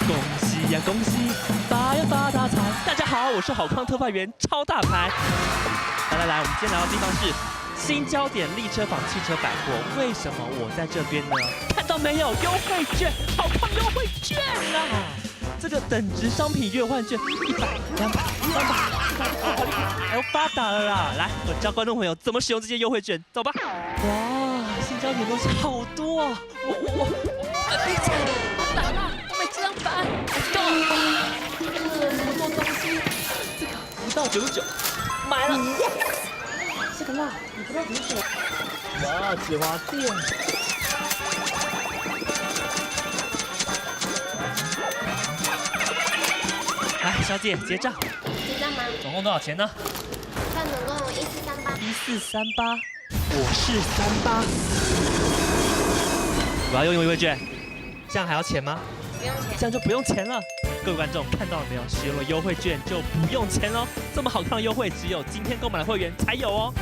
恭喜呀恭喜，发呀发大财！大家好，我是好康特派员超大牌。来，我们今天来到的地方是新焦点立车坊汽车百货。为什么我在这边呢？看到没有，优惠券，好康优惠券啊！这个等值商品月换券100、200、300、好厉害，还要发达了啦！来，我教观众朋友怎么使用这些优惠券，走吧。哇，新焦点东西好多啊！我闭嘴，我打了，我没这样烦。Go， 这么多东西，这个不到99，买了。这个蜡也不到99，哇，纸花店。来，小姐结账。结账吗？总共多少钱呢？算总共1438。1438，我是38。我要用优惠券，这样还要钱吗？不用钱。这样就不用钱了。各位观众看到了没有？使用了优惠券就不用钱喽。这么好看的优惠，只有今天购买的会员才有哦。